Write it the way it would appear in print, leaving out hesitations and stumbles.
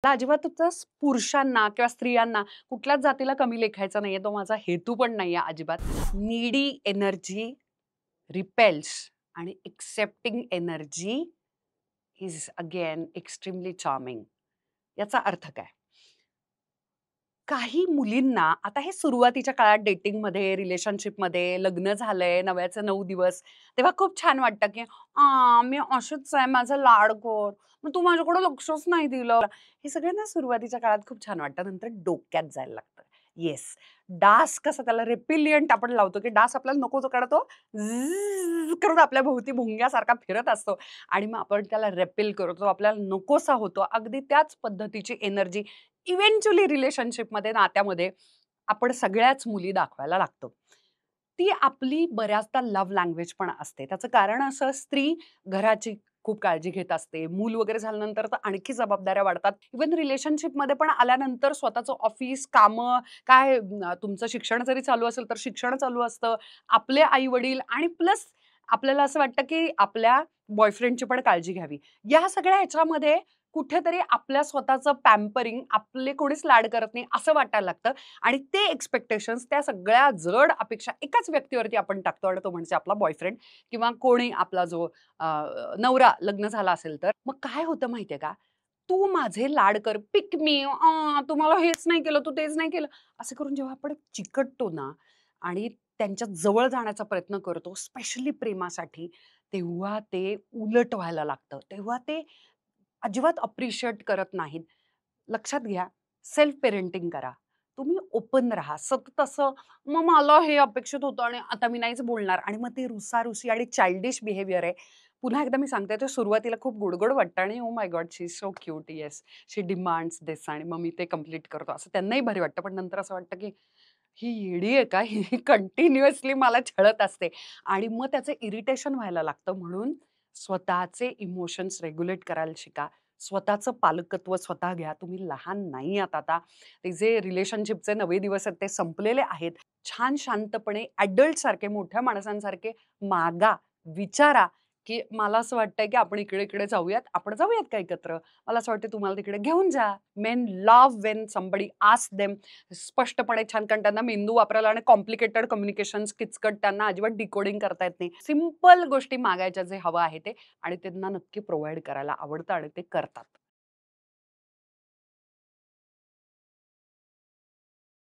मला अजिबातच पुरुषांना किंवा स्त्रियांना कुठल्याच जातीला कमी लेखायचा नाहीये. तो माझा हेतू पण नाहीये अजिबात. नीडी एनर्जी रिपेल्स आणि accepting energy is again extremely charming. याचा अर्थ काय? काही मुलींना आता हे सुरुवातीच्या काळात डेटिंगमध्ये, रिलेशनशिपमध्ये, लग्न झालंय, नव्याचे 9 दिवस, तेव्हा खूप छान वाटतं, की मी अशीच आहे, माझं लाड कर. मग तू माझ्याकडे लक्षच नाही दिलं." हे सगळं ना सुरुवातीच्या काळात खूप छान वाटतं. नंतर डोक्यात जायला लागतं. येस, डास कसं त्याला रिपेलियंट आपण लावतो, की डास आपल्याला नको तो तो झिज करून आपल्या भोवती भुंग्यासारखा फिरत असतो आणि मग आपण त्याला रेपेल करतो. आपल्याला नकोसा होतो. अगदी त्याच पद्धतीची एनर्जी इव्हेंच्युअली रिलेशनशिपमध्ये, नात्यामध्ये आपण सगळ्याच मुली दाखवायला लागतो. ती आपली बऱ्याचदा लव्ह लँग्वेज पण असते. त्याचं कारण असं स्त्री घराची खूप काळजी घेत असते. मूल वगैरे झाल्यानंतर तर आणखी जबाबदाऱ्या वाढतात. इव्हन रिलेशनशिपमध्ये पण आल्यानंतर स्वतःचं ऑफिस, कामं, काय तुमचं शिक्षण जरी चालू असेल तर शिक्षण चालू असतं. आपले आई-वडील आणि प्लस आपल्याला असं वाटतं, की आपल्या बॉयफ्रेंडची पण काळजी घ्यावी. या सगळ्या ह्याच्यामध्ये कुठेतरी आपल्या स्वतःचं पॅम्परिंग, आपले कोणीच लाड करत नाही असं वाटायला लागतं आणि ते एक्स्पेक्टेशन्स, त्या सगळ्या जड अपेक्षा एकाच व्यक्तीवरती आपण टाकतो आणि तो म्हणजे आपला बॉयफ्रेंड किंवा कोणी आपला जो अ, नवरा लग्न झाला असेल तर. मग काय होतं माहितीये का? तू माझे लाड कर, पिक मी, तू मला हेच नाही केलं, तू तेच नाही केलं. असं करून जेव्हा आपण चिकटतो ना आणि त्यांच्या जवळ जाण्याचा प्रयत्न करतो, स्पेशली प्रेमासाठी, तेव्हा ते उलट व्हायला लागतं. तेव्हा ते अजिबात अप्रिशिएट करत नाहीत. लक्षात घ्या, सेल्फ पेरेंटिंग करा. तुम्ही ओपन राहा. सतत असं, मग मला हे अपेक्षित होतं आणि आता मी नाहीच बोलणार आणि मग ते रुसारुसी आणि चाइल्डिश बिहेवियर आहे. पुन्हा एकदा मी सांगते, ते सुरुवातीला खूप गोड-गोड वाटतं आणि oh my God, she is so cute. Yes, she demands this आणि मग मी ते कंप्लीट करतो. असं त्यांनाही भारी वाटतं. पण नंतर असं वाटतं, की ही येडी आहे का? ही कंटिन्युअसली मला छळत असते आणि मग त्याचं इरिटेशन व्हायला लागतं. म्हणून स्वतःचे इमोशन्स रेग्युलेट करायला शिका. स्वतःचं पालकत्व स्वतः घ्या. तुम्ही लहान नाही आहात आता. ते जे रिलेशनशिपचे 9 दिवस आहेत ते संपलेले आहेत. छान शांतपणे अडल्टसारखे, मोठ्या माणसांसारखे मागा, विचारा, की मला असं वाटतंय, की आपण इकडे-इकडे जाऊयात. आपण जाऊयात का एकत्र? मला असं वाटतं तुम्हाला तिकडे घेऊन जा. Main love when somebody ask them स्पष्टपणे छान, कारण त्यांना मेंदू वापरायला आणि कॉम्प्लिकेटेड कम्युनिकेशन्स किचकट त्यांना अजिबात डिकोडिंग करता येत नाही. सिंपल गोष्टी मागायच्या, जे हवं आहे ते, आणि त्यांना नक्की प्रोव्हाईड करायला आवडतं आणि ते करतात.